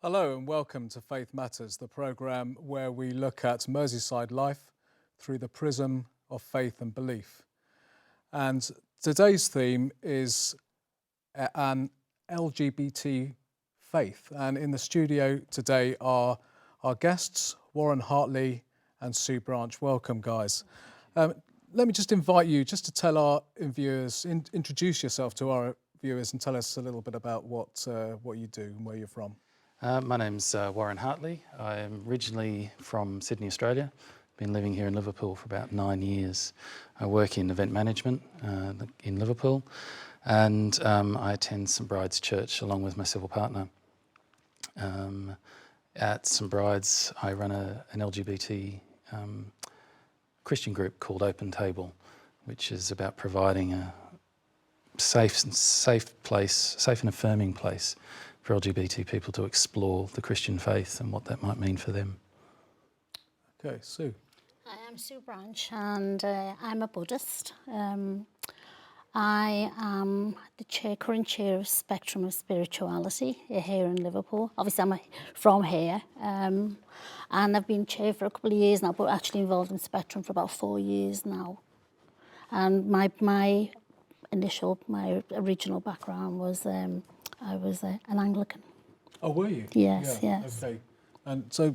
Hello and welcome to Faith Matters, the programme where we look at Merseyside life through the prism of faith and belief. And today's theme is an LGBT faith. And in the studio today are our guests, Warren Hartley and Sue Branch. Welcome, guys. Let me just invite you just to tell our viewers, introduce yourself to our viewers and tell us a little bit about what you do and where you're from. My name's Warren Hartley. I'm originally from Sydney, Australia. Been living here in Liverpool for about 9 years. I work in event management in Liverpool, and I attend St Bride's Church along with my civil partner. At St Bride's, I run an LGBT Christian group called Open Table, which is about providing a safe and affirming place for LGBT people to explore the Christian faith and what that might mean for them. Okay, Sue. Hi, I'm Sue Branch and I'm a Buddhist. I am the current chair of Spectrum of Spirituality here in Liverpool. Obviously, I'm from here and I've been chair for a couple of years now, but actually involved in Spectrum for about 4 years now. And my original background was I was an Anglican. Oh, were you? Yes, yeah. yes. Okay. And so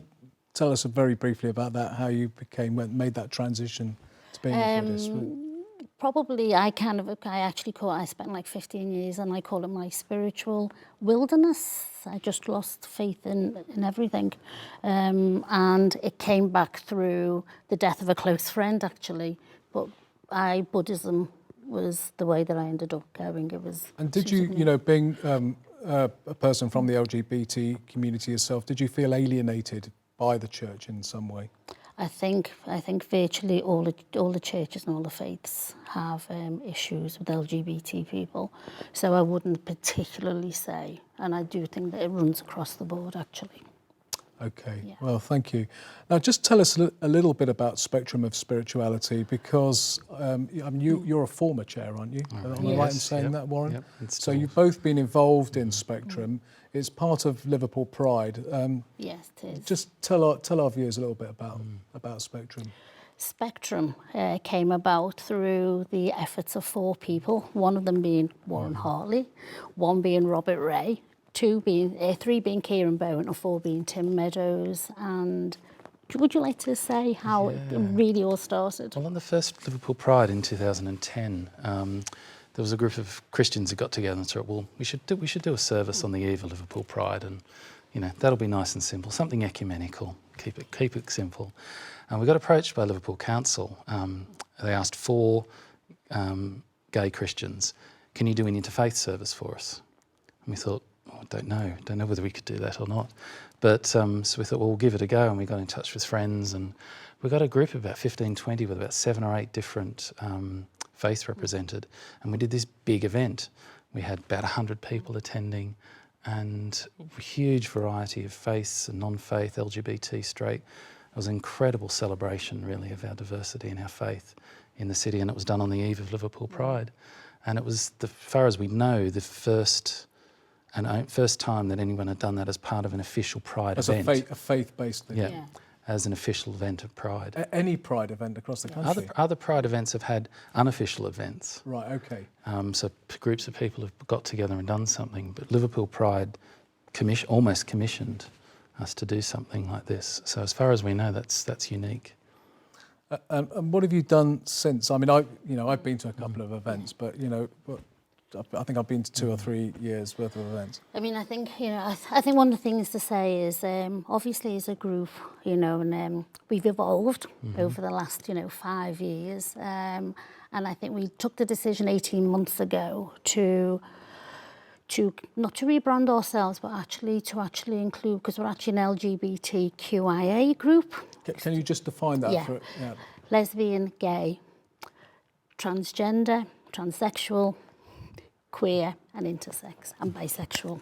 tell us very briefly about that, how you made that transition to being a Buddhist. Probably I spent like 15 years and I call it my spiritual wilderness. I just lost faith in everything. And it came back through the death of a close friend, actually. But Buddhism was the way that I ended up going. It was. And did you, being a person from the LGBT community yourself, did you feel alienated by the church in some way? I think virtually all the churches and all the faiths have issues with LGBT people. So I wouldn't particularly say, and I do think that it runs across the board actually. Okay, yeah. Well, thank you. Now, just tell us a little bit about Spectrum of Spirituality, because you're a former chair, aren't you? Am I right in saying that, Warren? Yep, so you've both been involved in Spectrum. It's part of Liverpool Pride. Yes, it is. Just tell our viewers a little bit about Spectrum. Spectrum came about through the efforts of 4 people, one of them being Warren Hartley, one being Robert Ray, 3 being Kieran Bowen, and 4 being Tim Meadows. And would you like to say how it really all started? Well, on the first Liverpool Pride in 2010, there was a group of Christians who got together and thought, well, we should do a service on the eve of Liverpool Pride, and that'll be nice and simple, something ecumenical, keep it simple. And we got approached by Liverpool Council. They asked 4 gay Christians, can you do an interfaith service for us? And we thought, I don't know whether we could do that or not. But so we thought, well, we'll give it a go, and we got in touch with friends, and we got a group of about 15, 20 with about 7 or 8 different faiths represented, and we did this big event. We had about 100 people attending, and a huge variety of faiths and non-faith, LGBT, straight. It was an incredible celebration, really, of our diversity and our faith in the city, and it was done on the eve of Liverpool Pride. And it was, as far as we know, the first time that anyone had done that as part of an official Pride event. As a faith-based thing? Yeah, as an official event of Pride. Any Pride event across the country? Other Pride events have had unofficial events. Right, okay. So groups of people have got together and done something, but Liverpool Pride almost commissioned us to do something like this. So as far as we know, that's unique. And what have you done since? I mean, I've been to a couple of events, but I think I've been to 2 or 3 years worth of events. I mean, I think I think one of the things to say is obviously as a group, and we've evolved over the last 5 years, and I think we took the decision 18 months ago to not to rebrand ourselves, but actually to include, because we're actually an LGBTQIA group. Can you just define that? Yeah. Lesbian, gay, transgender, transsexual, queer and intersex and bisexual,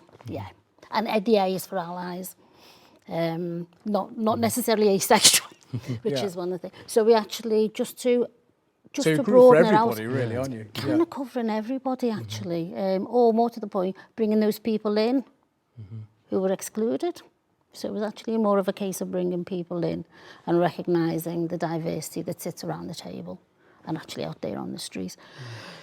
and the A is for allies, not necessarily asexual, which is one of the things. So we actually just to broaden it out. So you're for everybody, really, aren't you? Kind of covering everybody, actually, or more to the point, bringing those people in who were excluded. So it was actually more of a case of bringing people in and recognising the diversity that sits around the table and actually out there on the street.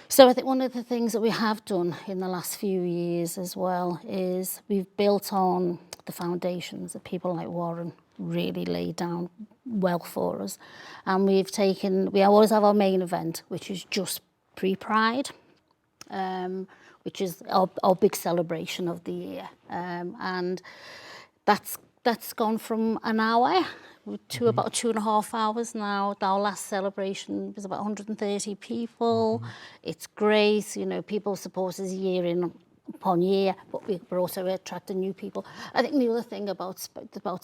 So I think one of the things that we have done in the last few years as well is we've built on the foundations that people like Warren really laid down well for us. And we always have our main event, which is just pre-Pride, which is our big celebration of the year. And that's gone from an hour to about 2.5 hours now. Our last celebration was about 130 people. It's great, you know, people support us year in upon year, but we're also attracting new people. I think the other thing about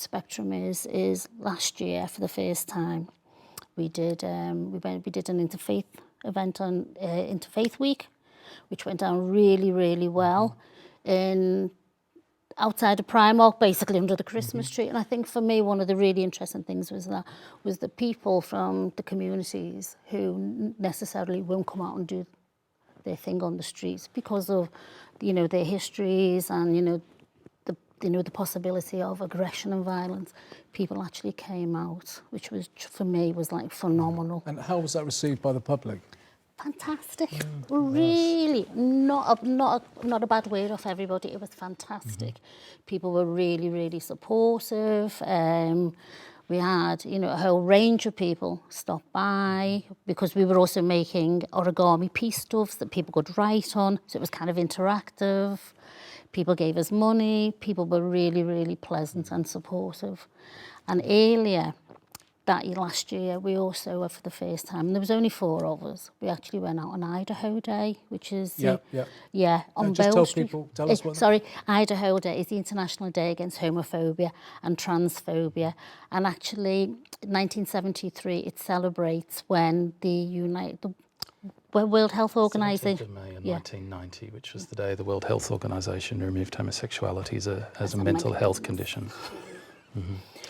Spectrum is last year for the first time we did an interfaith event on Interfaith Week, which went down really, really well outside of Primark, basically under the Christmas tree. And I think for me, one of the really interesting things was the people from the communities who necessarily won't come out and do their thing on the streets because of, you know, their histories and, you know, the possibility of aggression and violence. People actually came out, which was, for me, was like phenomenal. And how was that received by the public? Fantastic. Really, not a bad word off everybody. It was fantastic. People were really, really supportive. We had, you know, a whole range of people stop by because we were also making origami peace stuffs that people could write on. So it was kind of interactive. People gave us money. People were really, really pleasant and supportive. And earlier, last year, we also, for the first time, and there was only 4 of us, we actually went out on Idaho Day, which is... on just Bow tell Street. people, tell us what... Sorry, Idaho Day is the International Day Against Homophobia and Transphobia. And actually, in 1973, it celebrates when the World Health Organization... 17th of May in 1990, which was the day the World Health Organization removed homosexuality as a mental health condition.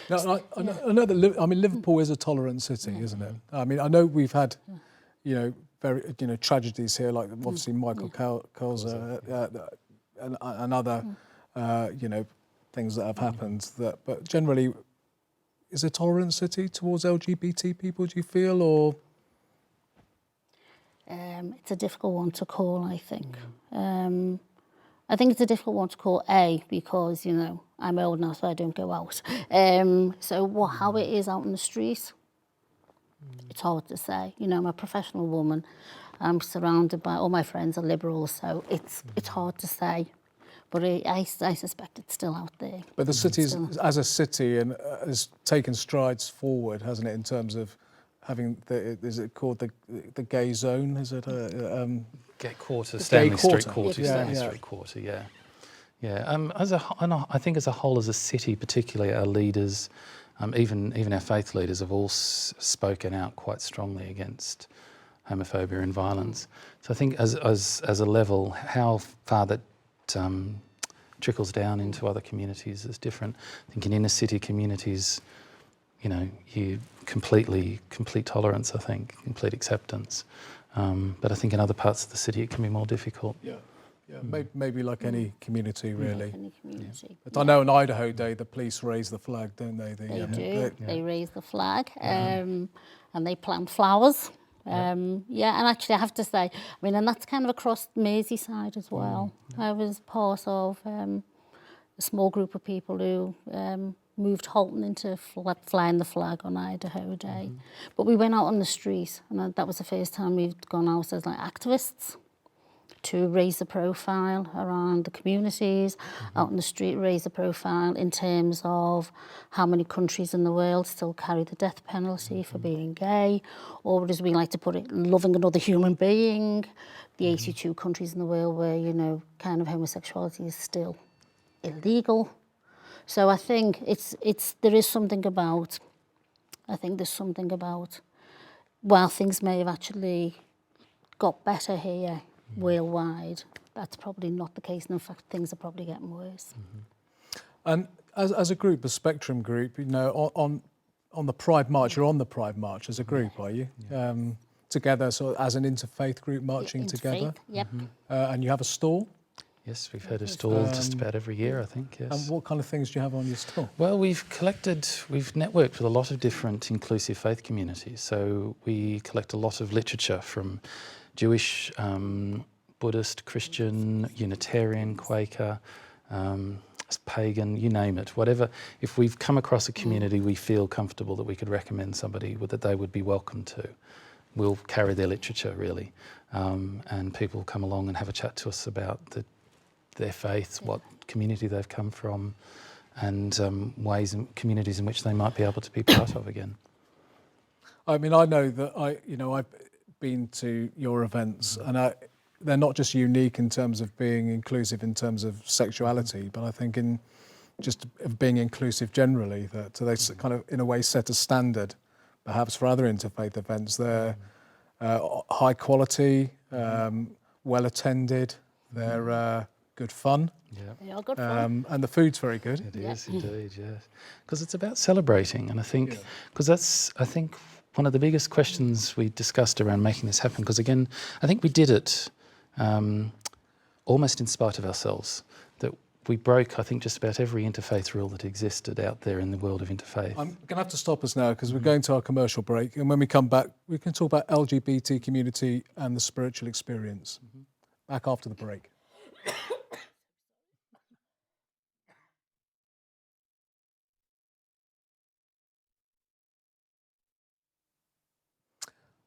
Now, I know that Liverpool is a tolerant city, isn't it? I mean, I know we've had, you know, very, you know, tragedies here, like obviously Michael Colza and other, you know, things that have happened. But generally, is it a tolerant city towards LGBT people? Do you feel, or? It's a difficult one to call, I think. I think it's a difficult one to call, because, you know, I'm old now, so I don't go out. How it is out in the street, it's hard to say. You know, I'm a professional woman. I'm surrounded by, all my friends are liberals, so it's hard to say. But I suspect it's still out there. But the city, as a city, has taken strides forward, hasn't it, in terms of having is it called the gay zone? Is it Gay quarter, Stanley Street Quarter. Quarter, Stanley Street Quarter, yeah. I think as a whole, as a city, particularly our leaders, even our faith leaders, have all spoken out quite strongly against homophobia and violence. So I think as a level, how far that trickles down into other communities is different. I think in inner city communities, you know, complete tolerance, I think, complete acceptance. But I think in other parts of the city it can be more difficult. Yeah. Maybe like any community, really. Any community. But I know on Idaho Day the police raise the flag, don't they? They do. They raise the flag, and they plant flowers. And actually I have to say, I mean, and that's kind of across Merseyside as well. I was part of a small group of people who moved Halton into flying the flag on Idaho Day. But we went out on the street, and that was the first time we've gone out as like activists to raise the profile around the communities, out on the street, raise the profile in terms of how many countries in the world still carry the death penalty for being gay, or as we like to put it, loving another human being, the 82 countries in the world where, you know, kind of homosexuality is still illegal. So I think there's something about, while things may have actually got better here worldwide, that's probably not the case. And in fact, things are probably getting worse. And as a group, a Spectrum group, you know, on the Pride March, you're on the Pride March as a group, are you? Together, so as an interfaith group marching together? Yep. And you have a stall? Yes, we've had a stall just about every year, I think, yes. And what kind of things do you have on your stall? Well, we've networked with a lot of different inclusive faith communities. So we collect a lot of literature from Jewish, Buddhist, Christian, Unitarian, Quaker, pagan, you name it, whatever. If we've come across a community we feel comfortable that we could recommend somebody that they would be welcome to, we'll carry their literature, really. And people come along and have a chat to us about their faith, what community they've come from, and ways and communities in which they might be able to be part of again. I mean, I know that I've been to your events, and they're not just unique in terms of being inclusive in terms of sexuality, but I think in just of being inclusive generally, that they kind of in a way set a standard, perhaps for other interfaith events. They're high quality, well attended. They're good fun. Yeah. They are good fun. And the food's very good. It is indeed, yes. Because it's about celebrating, and I think, because that's, I think, one of the biggest questions we discussed around making this happen, because again, I think we did it almost in spite of ourselves, that we broke, I think, just about every interfaith rule that existed out there in the world of interfaith. I'm going to have to stop us now because we're going to our commercial break, and when we come back, we can talk about LGBT community and the spiritual experience. Back after the break.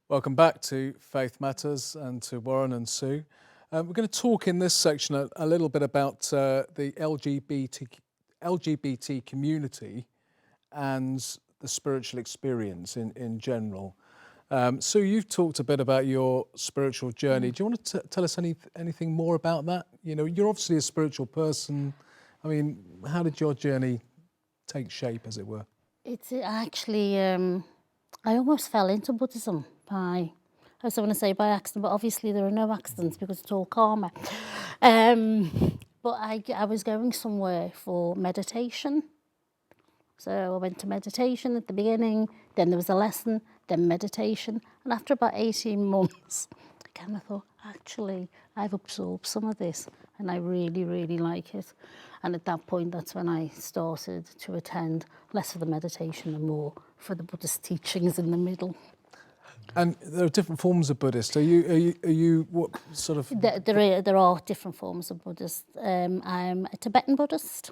Welcome back to Faith Matters and to Warren and Sue. We're going to talk in this section a little bit about the LGBT community and the spiritual experience in general. Sue, you've talked a bit about your spiritual journey. Do you want to tell us anything more about that? You know, you're obviously a spiritual person. I mean, how did your journey take shape, as it were? It's actually, I almost fell into Buddhism I was going to say by accident, but obviously there are no accidents because it's all karma. But I was going somewhere for meditation. So I went to meditation at the beginning, then there was a lesson, then meditation. And after about 18 months, I kind of thought, actually, I've absorbed some of this and I really, really like it. And at that point, that's when I started to attend less for the meditation and more for the Buddhist teachings in the middle. And there are different forms of Buddhist. Are you what sort of? There are different forms of Buddhist. I'm a Tibetan Buddhist.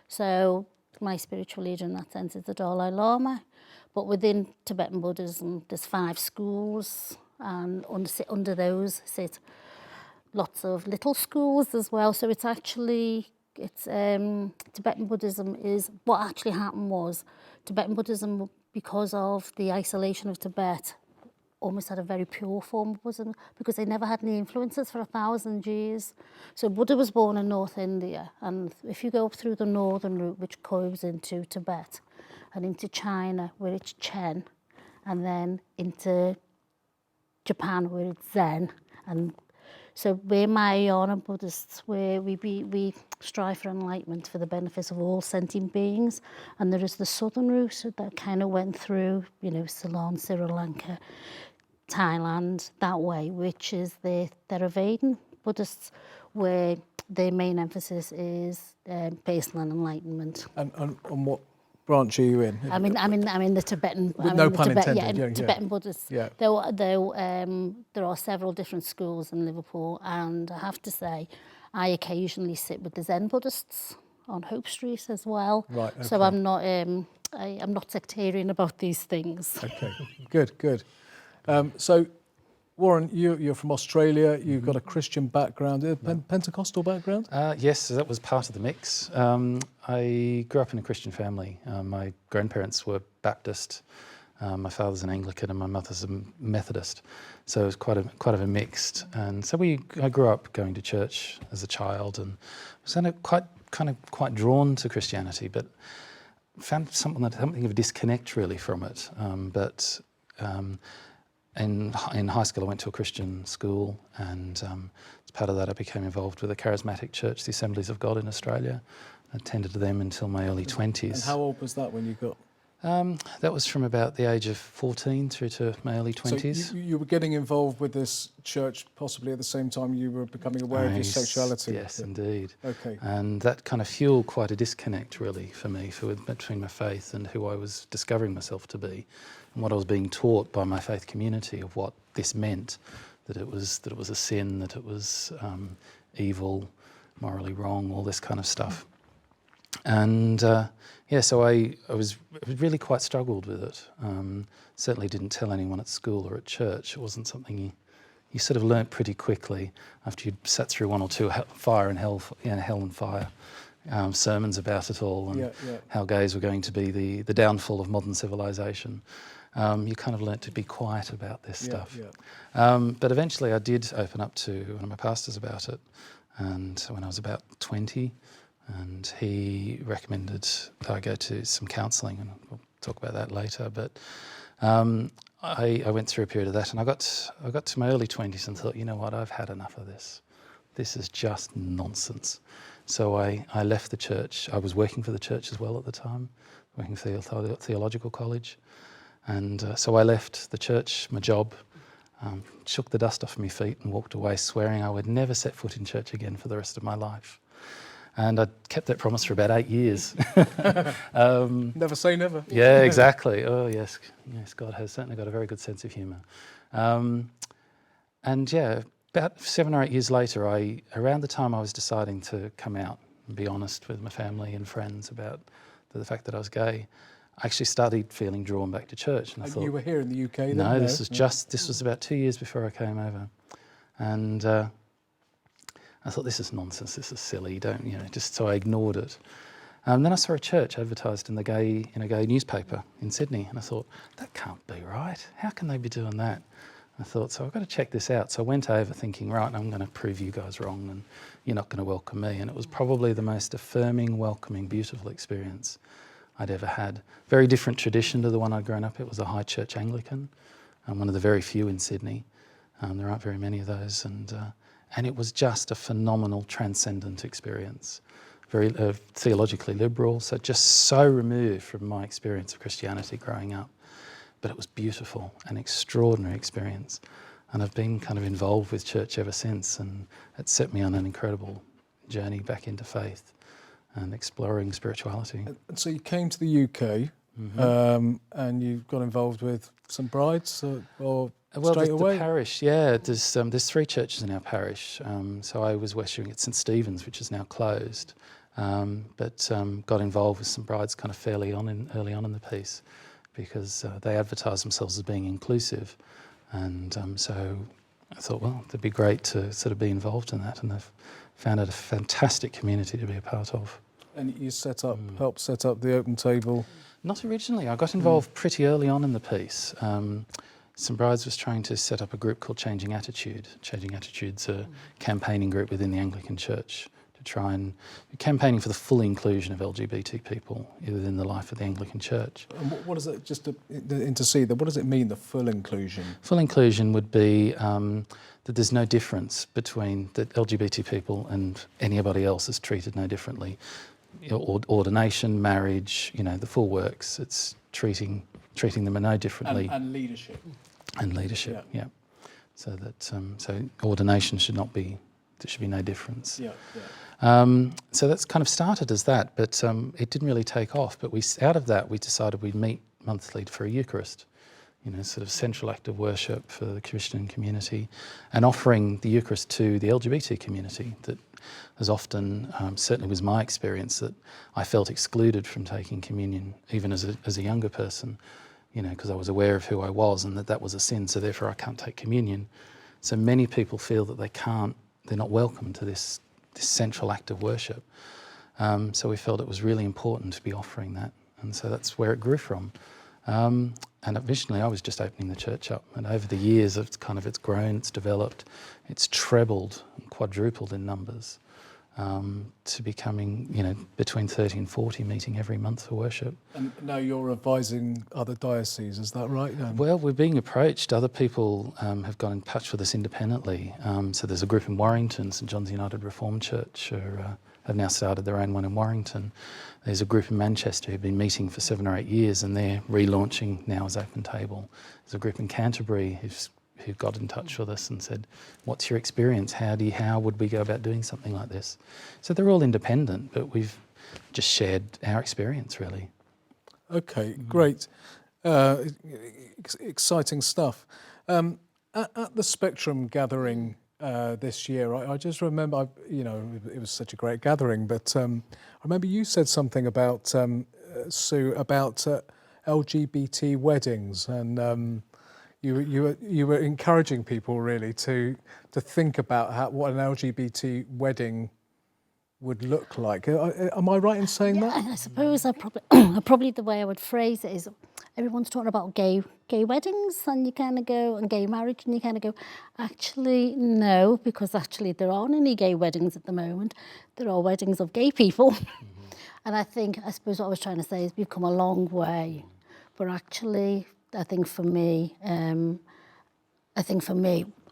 So my spiritual leader in that sense is the Dalai Lama. But within Tibetan Buddhism, there's 5 schools, and under those sit lots of little schools as well. So it's Tibetan Buddhism is, what actually happened was, Tibetan Buddhism, because of the isolation of Tibet, almost had a very pure form of Buddhism because they never had any influences for 1,000 years. So Buddha was born in North India, and if you go up through the northern route, which curves into Tibet and into China, where it's Chen, and then into Japan, where it's Zen, and so we're Mahayana Buddhists, where we strive for enlightenment for the benefit of all sentient beings. And there is the southern route that kind of went through, Ceylon, Sri Lanka, Thailand, that way, which is the Theravada Buddhists, where their main emphasis is personal enlightenment. And on what branch are you in? I'm in the Tibetan. With no pun intended. Yeah, Tibetan Buddhist. Yeah. Though there are several different schools in Liverpool, and I have to say, I occasionally sit with the Zen Buddhists on Hope Street as well. Right. Okay. So I'm not sectarian about these things. Okay. Good. So, Warren, you're from Australia. You've got a Christian background, Pentecostal background? Yes, that was part of the mix. I grew up in a Christian family. My grandparents were Baptist. My father's an Anglican and my mother's a Methodist. So it was quite of a mixed. And so I grew up going to church as a child and was quite drawn to Christianity, but found something of a disconnect really from it. In high school, I went to a Christian school, and as part of that, I became involved with a charismatic church, the Assemblies of God in Australia. I attended them until my early 20s. And how old was that when you got? That was from about the age of 14 through to my early 20s. So you were getting involved with this church possibly at the same time you were becoming aware of your sexuality? Yes, indeed. Okay. And that kind of fueled quite a disconnect, really, for me, between my faith and who I was discovering myself to be, and what I was being taught by my faith community of what this meant, that it was a sin, that it was evil, morally wrong, all this kind of stuff. And so I really quite struggled with it. Certainly didn't tell anyone at school or at church. It wasn't something you sort of learnt pretty quickly after you'd sat through one or two hell and fire sermons about it all, and how gays were going to be the downfall of modern civilization. You kind of learnt to be quiet about this stuff. But eventually I did open up to one of my pastors about it, and when I was about 20, and he recommended that I go to some counselling, and we'll talk about that later. But I went through a period of that, and I got to my early 20s and thought, you know what, I've had enough of this. This is just nonsense. So I left the church. I was working for the church as well at the time, working for the theological college. And so I left the church, my job, shook the dust off my feet and walked away swearing I would never set foot in church again for the rest of my life. And I kept that promise for about 8 years. Never say never. Yeah, exactly. Oh, yes, God has certainly got a very good sense of humour. And yeah, about 7 or 8 years later, around the time I was deciding to come out and be honest with my family and friends about the fact that I was gay, I actually started feeling drawn back to church. And I thought, you were here in the UK then? No, this was about 2 years before I came over. And I thought, this is nonsense, this is silly, so I ignored it. Then I saw a church advertised in a gay newspaper in Sydney, and I thought, that can't be right. How can they be doing that? I thought, so I've got to check this out. So I went over thinking, right, I'm going to prove you guys wrong, and you're not going to welcome me. And it was probably the most affirming, welcoming, beautiful experience I'd ever had. Very different tradition to the one I'd grown up. It was a high church Anglican, and one of the very few in Sydney. There aren't very many of those, and it was just a phenomenal, transcendent experience. Very theologically liberal, so just so removed from my experience of Christianity growing up. But it was beautiful, an extraordinary experience. And I've been kind of involved with church ever since, and it set me on an incredible journey back into faith and exploring spirituality. And so you came to the UK, and you got involved with some brides, or straight away? The parish, yeah. There's 3 churches in our parish. So I was worshipping at St Stephen's, which is now closed, but got involved with some brides kind of early on in the piece, because they advertised themselves as being inclusive, and so I thought, well, it'd be great to sort of be involved in that, and I've found it a fantastic community to be a part of. And you helped set up the Open Table? Not originally. I got involved pretty early on in the piece. Some brides was trying to set up a group called Changing Attitude. Changing Attitude's a campaigning group within the Anglican Church to try and campaigning for the full inclusion of LGBT people within the life of the Anglican Church. And what does it, just to intercede there, what does it mean, the full inclusion? Full inclusion would be that there's no difference between that LGBT people and anybody else is treated no differently. Ordination, marriage, the full works. It's treating them no differently. And leadership. And leadership, yeah. So that so ordination there should be no difference. So that's kind of started as that, but it didn't really take off. But out of that we decided we'd meet monthly for a Eucharist, sort of central act of worship for the Christian community, and offering the Eucharist to the LGBT community that as often, certainly was my experience, that I felt excluded from taking communion, even as a younger person, because I was aware of who I was and that was a sin, so therefore I can't take communion. So many people feel that they're not welcome to this central act of worship. So we felt it was really important to be offering that, and so that's where it grew from. And originally I was just opening the church up, and over the years it's grown, it's developed, it's trebled and quadrupled in numbers. to becoming, between 30 and 40 meeting every month for worship. And now you're advising other dioceses, is that right? Well, we're being approached. Other people have got in touch with us independently. So there's a group in Warrington, St John's United Reformed Church, have now started their own one in Warrington. There's a group in Manchester who've been meeting for 7 or 8 years, and they're relaunching now as Open Table. There's a group in Canterbury who got in touch with us and said, what's your experience? How would we go about doing something like this? So they're all independent, but we've just shared our experience, really. Okay, great. Exciting stuff. At the Spectrum gathering this year, I just remember, it was such a great gathering, but I remember you said something about, Sue, about LGBT weddings, and you were encouraging people really to think about what an LGBT wedding would look like. Am I right in saying that? I suppose probably the way I would phrase it is, everyone's talking about gay weddings, and you kind of go, and gay marriage, and you kind of go, actually no, because actually there aren't any gay weddings at the moment. There are weddings of gay people. Mm-hmm. And I suppose what I was trying to say is we've come a long way, but actually I think for me,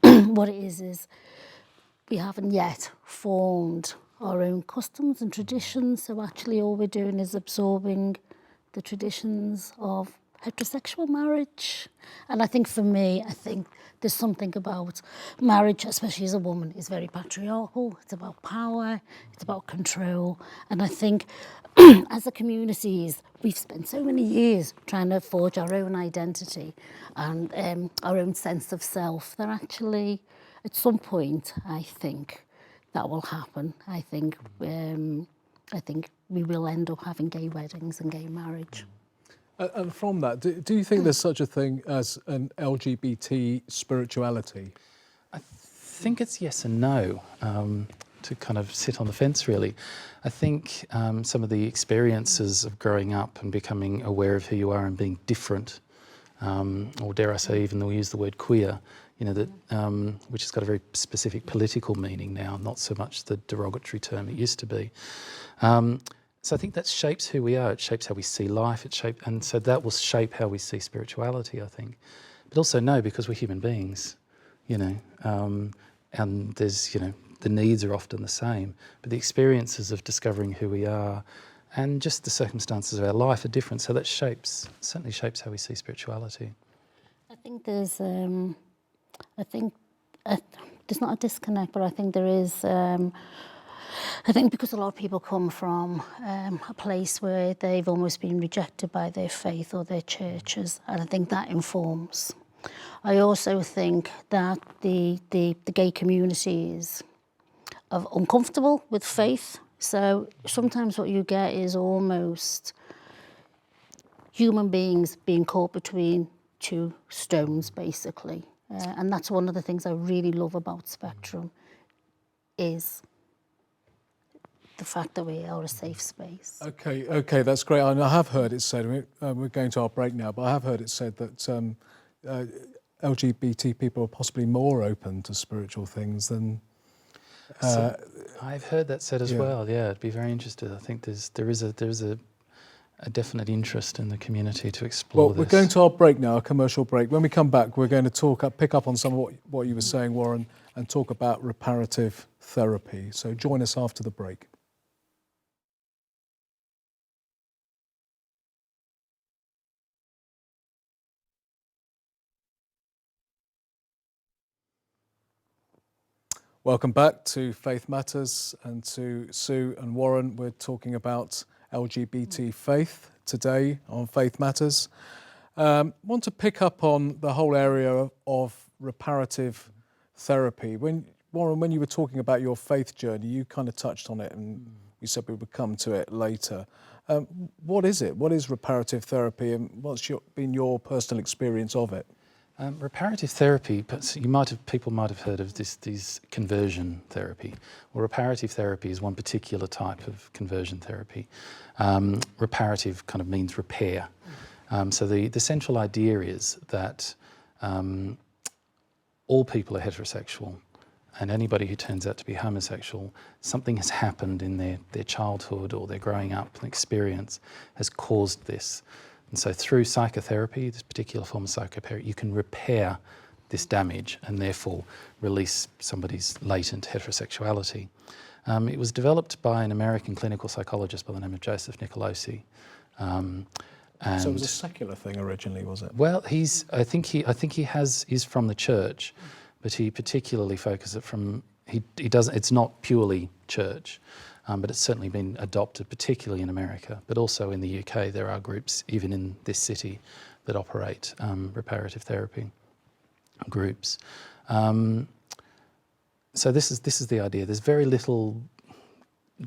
what it is we haven't yet formed our own customs and traditions. So actually all we're doing is absorbing the traditions of heterosexual marriage. And I think for me, there's something about marriage, especially as a woman, is very patriarchal. It's about power, it's about control. And I think as a communities, we've spent so many years trying to forge our own identity and our own sense of self that actually, at some point, I think that will happen. I think we will end up having gay weddings and gay marriage. And from that, do you think there's such a thing as an LGBT spirituality? I think it's yes and no, to kind of sit on the fence, really. I think some of the experiences of growing up and becoming aware of who you are and being different, or dare I say even we'll use the word queer, which has got a very specific political meaning now, not so much the derogatory term it used to be. So I think that shapes who we are. It shapes how we see life. And so that will shape how we see spirituality, I think. But also no, because we're human beings, and there's, the needs are often the same, but the experiences of discovering who we are and just the circumstances of our life are different. So that certainly shapes how we see spirituality. I think there's not a disconnect, but I think there is. I think because a lot of people come from a place where they've almost been rejected by their faith or their churches, and I think that informs. I also think that the gay communities are uncomfortable with faith, so sometimes what you get is almost human beings being caught between two stones, basically. And that's one of the things I really love about Spectrum, is the fact that we are a safe space. Okay, that's great. And I have heard it said, we're going to our break now, but I have heard it said that LGBT people are possibly more open to spiritual things than... So I've heard that said as well, yeah. I'd be very interested. I think there is a definite interest in the community to explore this. Well, we're going to our break now, a commercial break. When we come back, we're going to pick up on some of what you were saying, Warren, and talk about reparative therapy. So join us after the break. Welcome back to Faith Matters, and to Sue and Warren. We're talking about LGBT faith today on Faith Matters. Want to pick up on the whole area of reparative therapy. Warren, when you were talking about your faith journey, you kind of touched on it, and you said we would come to it later. What is it? What is reparative therapy, and what's been your personal experience of it? Reparative therapy, people might have heard of this conversion therapy. Well, reparative therapy is one particular type of conversion therapy. Reparative kind of means repair. So the central idea is that all people are heterosexual, and anybody who turns out to be homosexual, something has happened in their childhood or their growing up experience has caused this. And so through psychotherapy, this particular form of psychotherapy, you can repair this damage and therefore release somebody's latent heterosexuality. It was developed by an American clinical psychologist by the name of Joseph Nicolosi. So it was a secular thing originally, was it? Well, I think he is from the church, but he particularly focuses it from, he doesn't, it's not purely church, but it's certainly been adopted, particularly in America, but also in the UK. There are groups, even in this city, that operate reparative therapy groups. So this is the idea. There's very little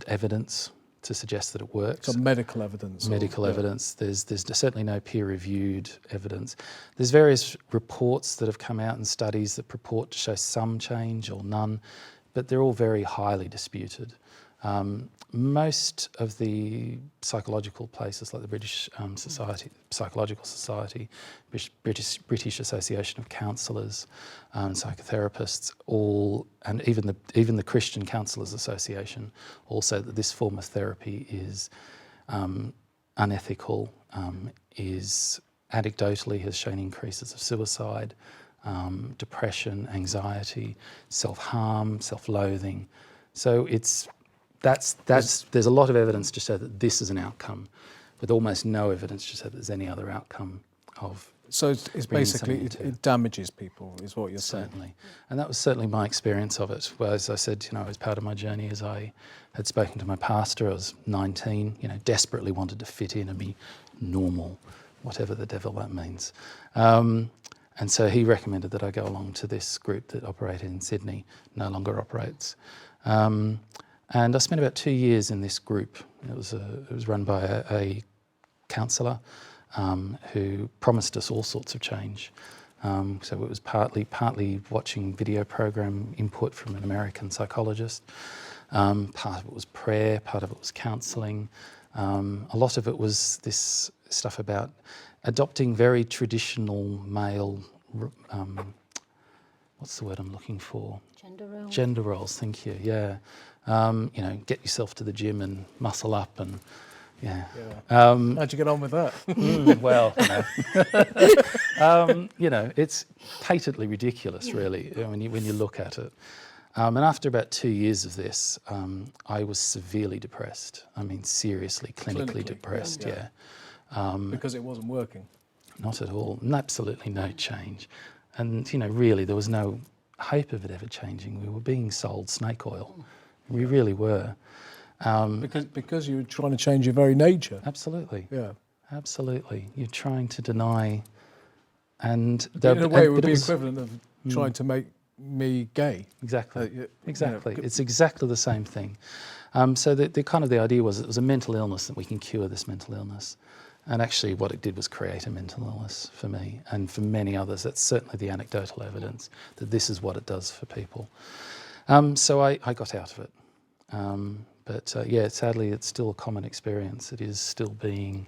evidence to suggest that it works. So medical evidence. Medical evidence. There's certainly no peer-reviewed evidence. There's various reports that have come out and studies that purport to show some change or none, but they're all very highly disputed. Most of the psychological places, like the British Psychological Society, British Association of Counsellors and Psychotherapists, and even the Christian Counsellors Association, all say that this form of therapy is unethical, is anecdotally has shown increases of suicide, depression, anxiety, self-harm, self-loathing. So there's a lot of evidence to show that this is an outcome, with almost no evidence to show that there's any other outcome of. So it's basically, it damages people, is what you're saying. Certainly. And that was certainly my experience of it. Well, as I said, as part of my journey, as I had spoken to my pastor, I was 19, desperately wanted to fit in and be normal, whatever the devil that means. And so he recommended that I go along to this group that operated in Sydney, no longer operates. And I spent about 2 years in this group. It was run by a counsellor who promised us all sorts of change. So it was partly watching video program input from an American psychologist. Part of it was prayer, part of it was counselling. A lot of it was this stuff about adopting very traditional male, what's the word I'm looking for? Gender roles. Gender roles, thank you, yeah. Get yourself to the gym and muscle up and, yeah. How'd you get on with that? Well, it's patently ridiculous, really, when you look at it. And after about 2 years of this, I was severely depressed. I mean, seriously, clinically depressed, yeah. Because it wasn't working? Not at all, absolutely no change. And, really, there was no hope of it ever changing. We were being sold snake oil. We really were. Because you were trying to change your very nature. Absolutely. Yeah. Absolutely. You're trying to deny, and in a way, it would be equivalent of trying to make me gay. Exactly. Exactly. It's exactly the same thing. So the idea was it was a mental illness, that we can cure this mental illness. And actually what it did was create a mental illness for me and for many others. That's certainly the anecdotal evidence that this is what it does for people. So I got out of it. But sadly, it's still a common experience. It is still being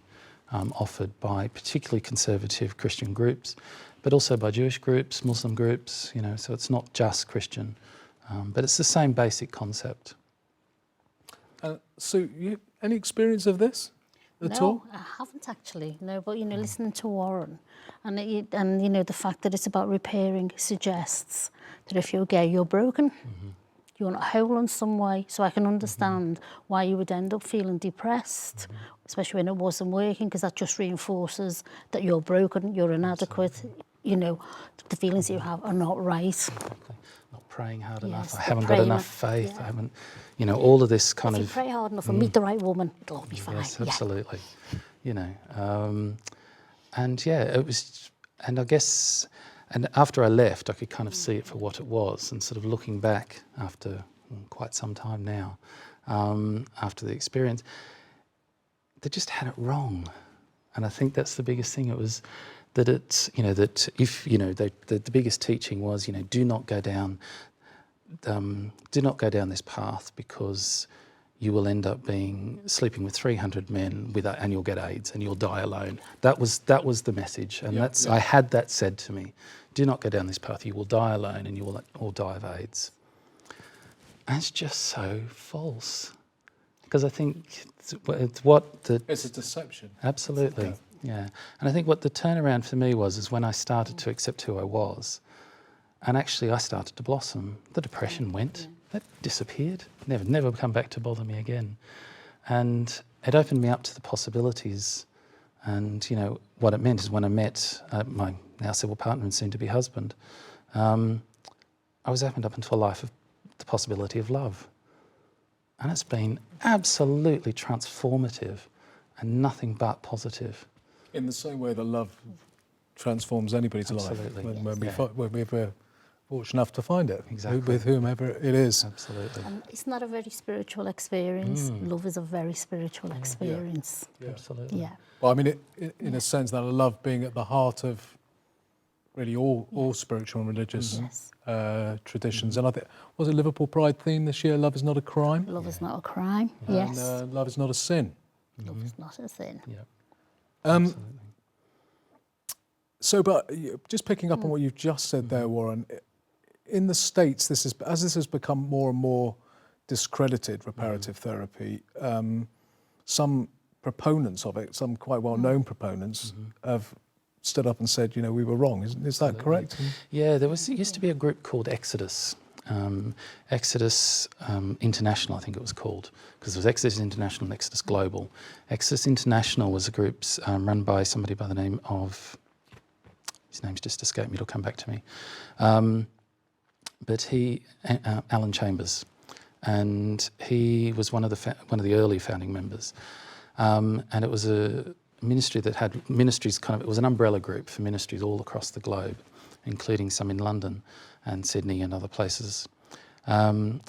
offered by particularly conservative Christian groups, but also by Jewish groups, Muslim groups, so it's not just Christian, but it's the same basic concept. So, any experience of this at all? No, I haven't actually. No, but listening to Warren, and the fact that it's about repairing suggests that if you're gay, you're broken. Mm-hmm. You're not whole in some way. So I can understand why you would end up feeling depressed, especially when it wasn't working, because that just reinforces that you're broken, you're inadequate. The feelings you have are not right. Exactly. Not praying hard enough. I haven't got enough faith. Yeah. I haven't, all of this kind of. If you pray hard enough and meet the right woman, it'll all be fine. Yes, absolutely. It was, and I guess. And after I left, I could kind of see it for what it was, and sort of looking back after quite some time now, after the experience, they just had it wrong. And I think that's the biggest thing. It was that it's, that if, the biggest teaching was, do not go down this path, because you will end up sleeping with 300 men and you'll get AIDS and you'll die alone. That was the message, and I had that said to me. Do not go down this path. You will die alone and you will all die of AIDS. And it's just so false. Because I think it's what the... It's a deception. Absolutely, yeah. And I think what the turnaround for me was when I started to accept who I was, and actually I started to blossom. The depression went, that disappeared, never come back to bother me again. And it opened me up to the possibilities. And, you know, what it meant is when I met my now civil partner and soon-to-be husband, I was opened up into a life of the possibility of love. And it's been absolutely transformative and nothing but positive. In the same way that love transforms anybody's Absolutely. life when we're fortunate enough to find it, Exactly. with whomever it is. Absolutely. It's not a very spiritual experience. Love is a very spiritual experience. Yeah. Absolutely. Yeah. Well, I mean, in a sense, that love being at the heart of really all spiritual and religious traditions. And I think, was it Liverpool Pride theme this year? Love is not a crime. Love is not a crime. And, Yes. love is not a sin. Love is not a sin. Yeah. Um, so, but just picking up on what you've just said there, Warren, in the States, this has become more and more discredited, reparative therapy, some proponents of it, some quite well-known proponents, have stood up and said, you know, we were wrong. Is that correct? Yeah, it used to be a group called Exodus. Exodus International, I think it was called, because there was Exodus International and Exodus Global. Exodus International was a group run by somebody by the name of, his name's just escaped me, it'll come back to me. But Alan Chambers, and he was one of the early founding members. And it was a ministry that had ministries it was an umbrella group for ministries all across the globe, including some in London and Sydney and other places. And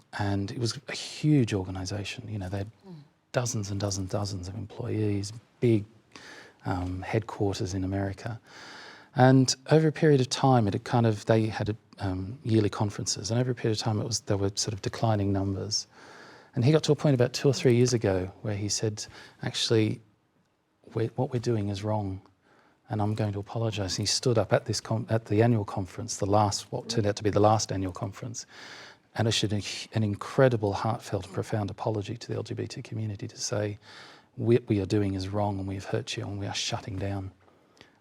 it was a huge organisation. You know, they had dozens and dozens of employees, big headquarters in America. And over a period of time, they had yearly conferences, and over a period of time there were sort of declining numbers. And he got to a point about 2 or 3 years ago where he said, actually, what we're doing is wrong, and I'm going to apologise. And he stood up at the annual conference, what turned out to be the last annual conference, and issued an incredible, heartfelt, profound apology to the LGBT community to say, what we are doing is wrong, and we have hurt you, and we are shutting down.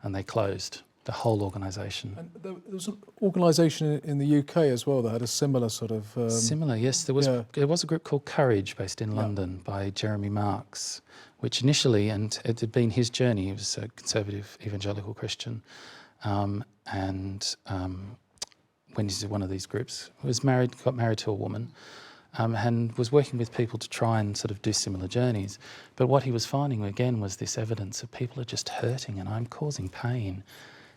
And they closed the whole organisation. And there was an organisation in the UK as well that had a similar sort of... Similar, yes. There was a group called Courage based in London by Jeremy Marks, which initially, and it had been his journey, he was a conservative evangelical Christian, and when he's in one of these groups, got married to a woman, and was working with people to try and sort of do similar journeys. But what he was finding again was this evidence that people are just hurting and I'm causing pain.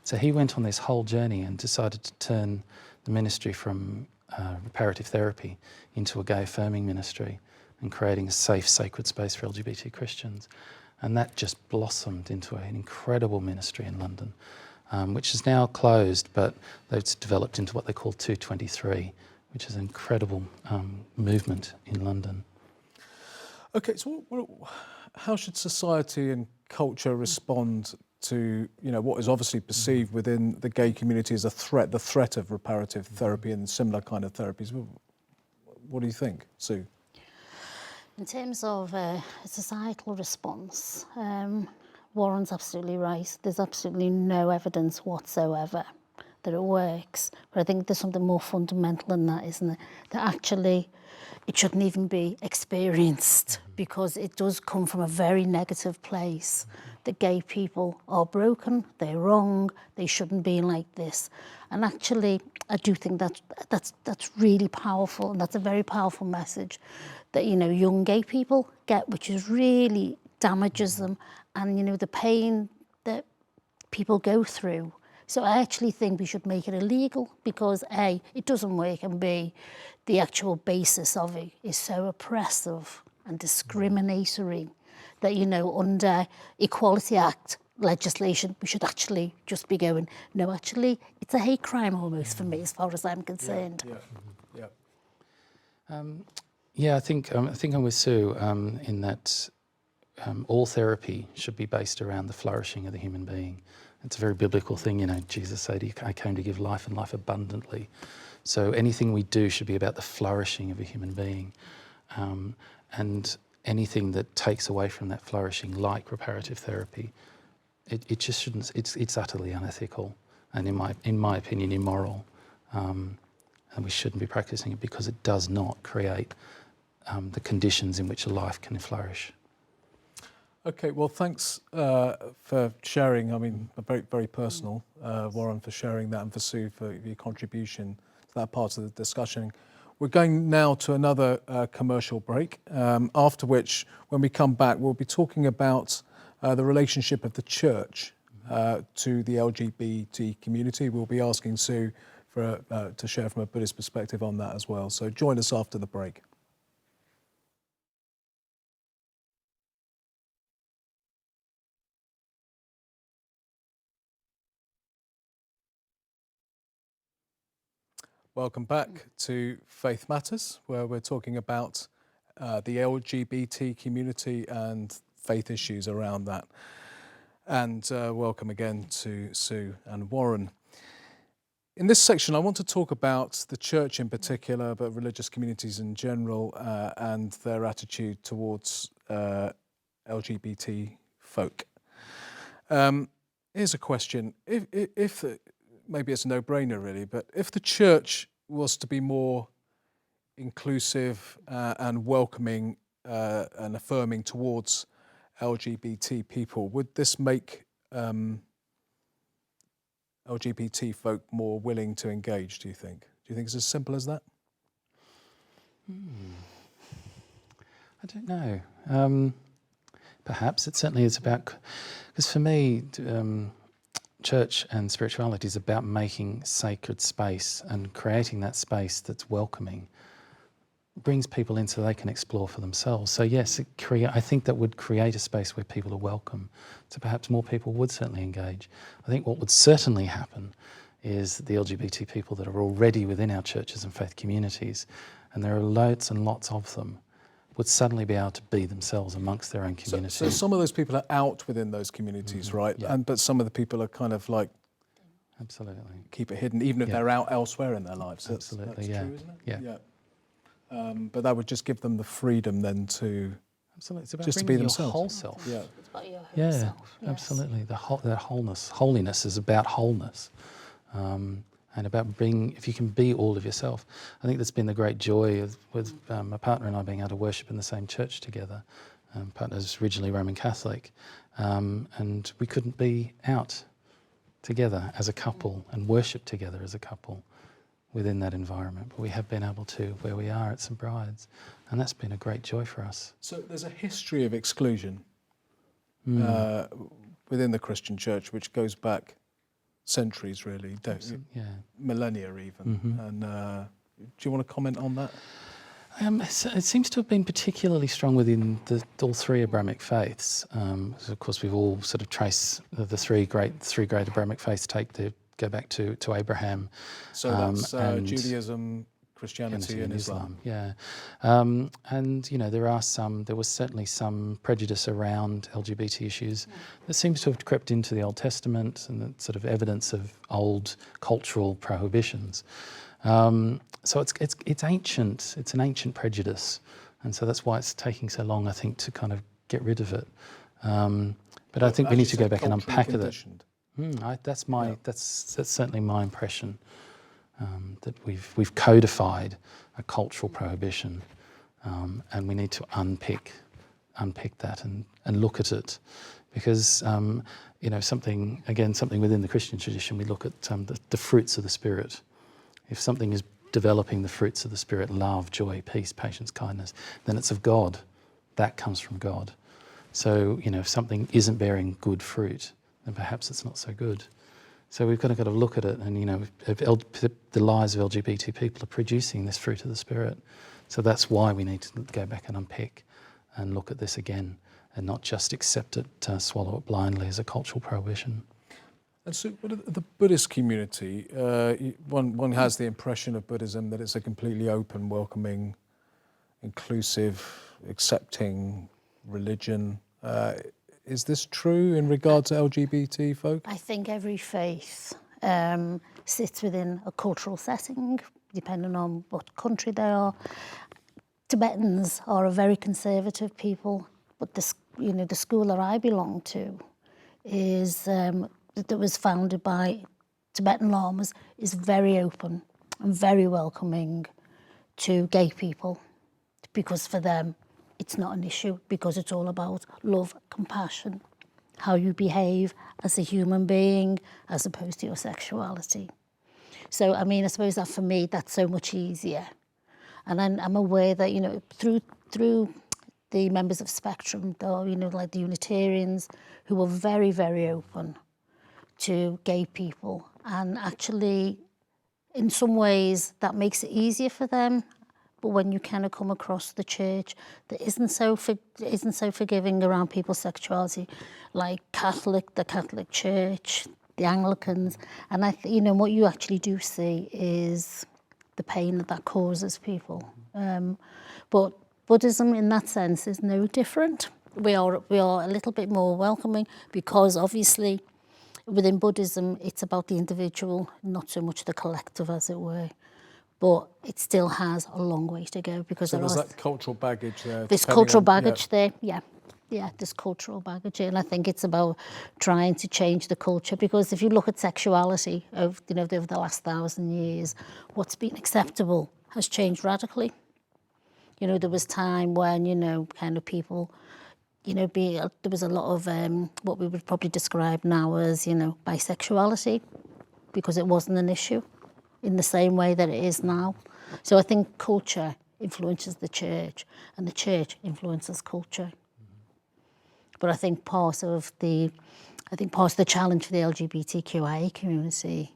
So he went on this whole journey and decided to turn the ministry from reparative therapy into a gay affirming ministry and creating a safe, sacred space for LGBT Christians. And that just blossomed into an incredible ministry in London, which is now closed, but they've developed into what they call 223, which is an incredible movement in London. Okay, so how should society and culture respond to, you know, what is obviously perceived within the gay community as a threat, the threat of reparative therapy and similar kind of therapies? What do you think, Sue? In terms of a societal response, Warren's absolutely right. There's absolutely no evidence whatsoever that it works. But I think there's something more fundamental than that, isn't it? That actually it shouldn't even be experienced because it does come from a very negative place. That gay people are broken, they're wrong, they shouldn't be like this. And actually, I do think that's really powerful, and that's a very powerful message that, you know, young gay people get, which is really damages them, and, you know, the pain that people go through. So I actually think we should make it illegal because A, it doesn't work, and B, the actual basis of it is so oppressive and discriminatory that, you know, under Equality Act legislation, we should actually just be going, no, actually, it's a hate crime almost for me, as far as I'm concerned. Yeah, I think I'm with Sue in that all therapy should be based around the flourishing of the human being It's a very biblical thing, you know. Jesus said, I came to give life and life abundantly. So anything we do should be about the flourishing of a human being. And anything that takes away from that flourishing, like reparative therapy, it just shouldn't. It's utterly unethical, and in my opinion, immoral. And we shouldn't be practicing it because it does not create the conditions in which a life can flourish. Okay, well, thanks for sharing. I mean, very, very personal, Warren, for sharing that, and for Sue for your contribution to that part of the discussion. We're going now to another commercial break, after which, when we come back, we'll be talking about the relationship of the church to the LGBT community. We'll be asking Sue to share from a Buddhist perspective on that as well. So join us after the break. Welcome back to Faith Matters, where we're talking about the LGBT community and faith issues around that. And welcome again to Sue and Warren. In this section, I want to talk about the church in particular, but religious communities in general, and their attitude towards LGBT folk. Here's a question. If maybe it's a no-brainer really, but if the church was to be more inclusive and welcoming and affirming towards LGBT people, would this make LGBT folk more willing to engage, do you think? Do you think it's as simple as that? I don't know. Perhaps it certainly is about, because for me, church and spirituality is about making sacred space and creating that space that's welcoming, brings people in so they can explore for themselves. So yes, I think that would create a space where people are welcome. So perhaps more people would certainly engage. I think what would certainly happen is that the LGBT people that are already within our churches and faith communities, and there are lots and lots of them, would suddenly be able to be themselves amongst their own community. So some of those people are out within those communities, right? Yeah. But some of the people are kind of like, absolutely, keep it hidden, even if they're out elsewhere in their lives. Absolutely, that's yeah. true, isn't it? Yeah. But that would just give them the freedom then to absolutely, it's about just to bringing be your themselves. whole self. Yeah. It's about your whole Yeah, self. Yes. absolutely. That wholeness. Holiness is about wholeness. And about being, if you can be all of yourself. I think that's been the great joy with my partner and I being able to worship in the same church together. Partner's originally Roman Catholic, and we couldn't be out together as a couple and worship together as a couple within that environment. But we have been able to where we are at St Bride's, and that's been a great joy for us. So there's a history of exclusion within the Christian church, which goes back centuries, really, Yeah. millennia even. And do you want to comment on that? It seems to have been particularly strong within all three Abrahamic faiths. So of course, we've all sort of traced the three great Abrahamic faiths go back to Abraham. So that's Judaism, Christianity, and Islam. Yeah, and you know there was certainly some prejudice around LGBT issues that seems to have crept into the Old Testament and the sort of evidence of old cultural prohibitions. So it's ancient. It's an ancient prejudice, and so that's why it's taking so long, I think, to kind of get rid of it. But I think we need to go back and unpack it. That's certainly my impression. That we've codified a cultural prohibition, and we need to unpick that and look at it, because you know something within the Christian tradition, we look at the fruits of the Spirit. If something is developing the fruits of the Spirit, love, joy, peace, patience, kindness, then it's of God. That comes from God. So you know, if something isn't bearing good fruit, then perhaps it's not so good. So we've got to kind of look at it, and you know, the lives of LGBT people are producing this fruit of the Spirit. So that's why we need to go back and unpick and look at this again, and not just accept it, swallow it blindly as a cultural prohibition. And so, the Buddhist community, one has the impression of Buddhism that it's a completely open, welcoming, inclusive, accepting religion. Is this true in regard to LGBT folk? I think every faith sits within a cultural setting, depending on what country they are. Tibetans are a very conservative people, but the school that I belong to is that was founded by Tibetan lamas, is very open and very welcoming to gay people, because for them it's not an issue, because it's all about love, compassion, how you behave as a human being as opposed to your sexuality. So I mean, I suppose that for me that's so much easier. And I'm aware that, you know, through the members of Spectrum, though, you know, like the Unitarians, who were very, very open to gay people, and actually in some ways that makes it easier for them. But when you kind of come across the church that isn't so forgiving around people's sexuality, like the Catholic Church, the Anglicans, and you know, what you actually do see is the pain that causes people. But Buddhism, in that sense, is no different. We are a little bit more welcoming, because obviously within Buddhism it's about the individual, not so much the collective, as it were. But it still has a long way to go, because so there's that cultural baggage there. There's cultural baggage there, yeah. Yeah, there's cultural baggage, and I think it's about trying to change the culture, because if you look at sexuality over the last 1,000 years, what's been acceptable has changed radically. You know, there was time when, you know, kind of people, you know, there was a lot of what we would probably describe now as, you know, bisexuality, because it wasn't an issue in the same way that it is now. So I think culture influences the church, and the church influences culture. But I think part of the challenge for the LGBTQIA community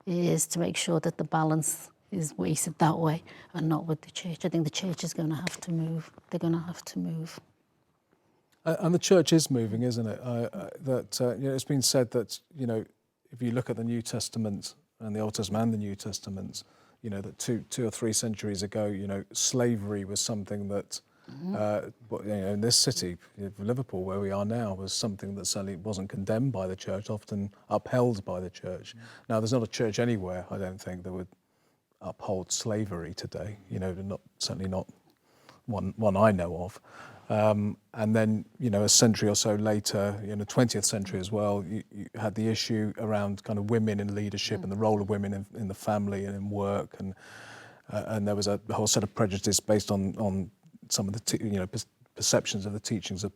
is to make sure that the balance is weighted that way and not with the church. I think the church is going to have to move. They're going to have to move. And the church is moving, isn't it? You know, it's been said that, you know, if you look at the New Testament and the Old Testament and the New Testament, you know, that two or three centuries ago, you know, slavery was something that, you know, in this city, Liverpool, where we are now, was something that certainly wasn't condemned by the church, often upheld by the church. Now, there's not a church anywhere, I don't think, that would uphold slavery today. You know, certainly not one I know of. And then, you know, a century or so later, in the 20th century as well, you had the issue around kind of women in leadership and the role of women in the family and in work, and there was a whole set of prejudice based on some of the perceptions of the teachings of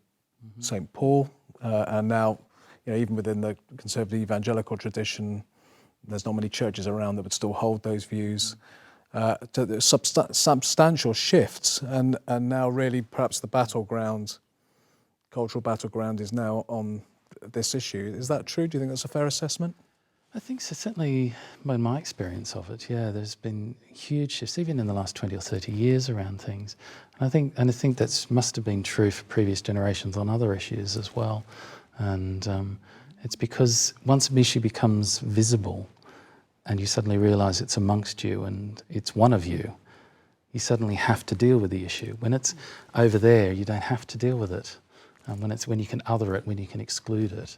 St. Paul, and now, you know, even within the conservative evangelical tradition, there's not many churches around that would still hold those views. To substantial shifts, and now really perhaps the cultural battleground is now on this issue. Is that true? Do you think that's a fair assessment? I think so, certainly in my experience of it, yeah, there's been huge shifts, even in the last 20 or 30 years around things. And I think that must have been true for previous generations on other issues as well. And it's because once an issue becomes visible, and you suddenly realise it's amongst you and it's one of you, you suddenly have to deal with the issue. When it's over there, you don't have to deal with it. When you can other it, when you can exclude it,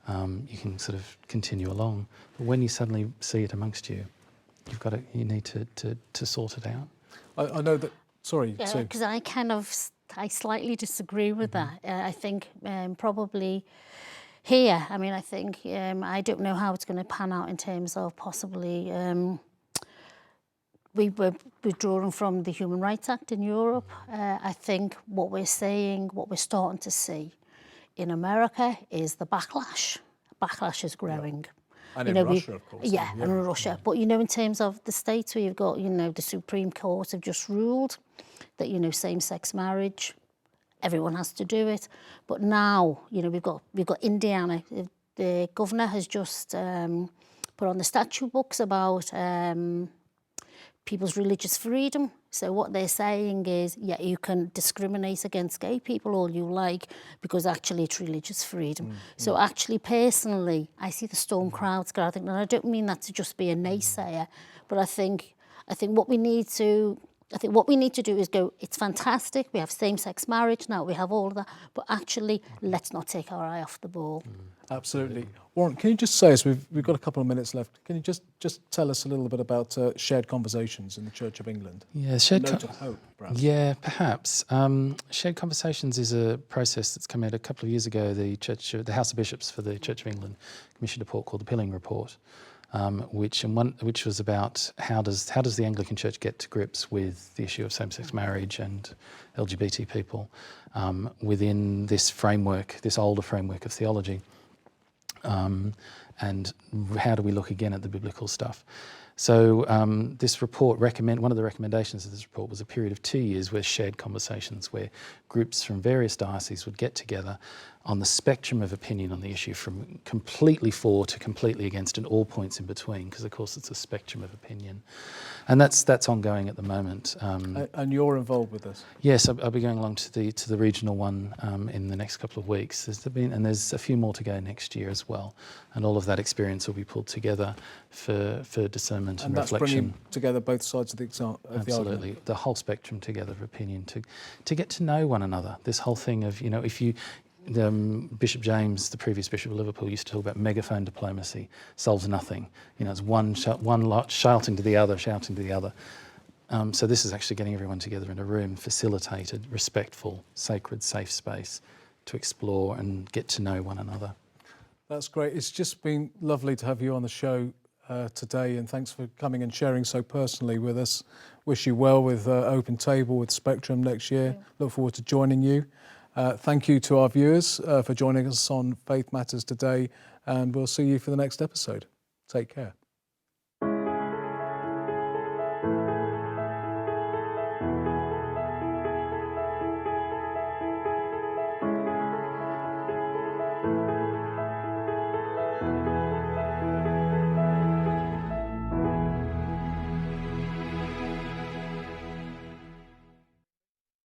you can sort of continue along. But when you suddenly see it amongst you, you need to sort it out. I know that. Sorry, yeah, because I slightly disagree with that. I think probably. Here, I mean, I think, I don't know how it's going to pan out in terms of possibly, we were withdrawing from the Human Rights Act in Europe. I think what we're starting to see in America is the backlash. Backlash is growing. Yeah. And in Russia, of course. Yeah, and in Russia. But, you know, in terms of the states where you've got, you know, the Supreme Court have just ruled that, you know, same-sex marriage, everyone has to do it. But now, you know, we've got Indiana. The governor has just put on the statute books about people's religious freedom. So what they're saying is, yeah, you can discriminate against gay people all you like, because actually it's religious freedom. So actually, personally, I see the storm crowds gathering, and I don't mean that to just be a naysayer, but I think what we need to I think what we need to do is go, it's fantastic, we have same-sex marriage now, we have all of that, but actually, let's not take our eye off the ball. Absolutely. Warren, can you just say us, we've got a couple of minutes left, can you just tell us a little bit about shared conversations in the Church of England? Yeah, Note of hope, perhaps. Yeah, perhaps. Shared Conversations is a process that's come out a couple of years ago. The House of Bishops for the Church of England commissioned a report called the Pilling Report, which was about how does the Anglican Church get to grips with the issue of same-sex marriage and LGBT people within this framework, this older framework of theology. And how do we look again at the biblical stuff? So this report one of the recommendations of this report was a period of 2 years where shared conversations, where groups from various dioceses would get together on the spectrum of opinion on the issue, from completely for to completely against and all points in between, because of course it's a spectrum of opinion. And that's ongoing at the moment. And you're involved with this? Yes, I'll be going along to the regional one in the next couple of weeks. There's a few more to go next year as well, and all of that experience will be pulled together for discernment and reflection. That's bringing together both sides of the argument. Absolutely, the whole spectrum together of opinion to get to know one another. This whole thing of, if you. Bishop James, the previous Bishop of Liverpool, used to talk about megaphone diplomacy, solves nothing. It's one lot shouting to the other, So this is actually getting everyone together in a room, facilitated, respectful, sacred, safe space to explore and get to know one another. That's great. It's just been lovely to have you on the show today, and thanks for coming and sharing so personally with us. Wish you well with Open Table, with Spectrum next year. Look forward to joining you. Thank you to our viewers for joining us on Faith Matters today, and we'll see you for the next episode. Take care.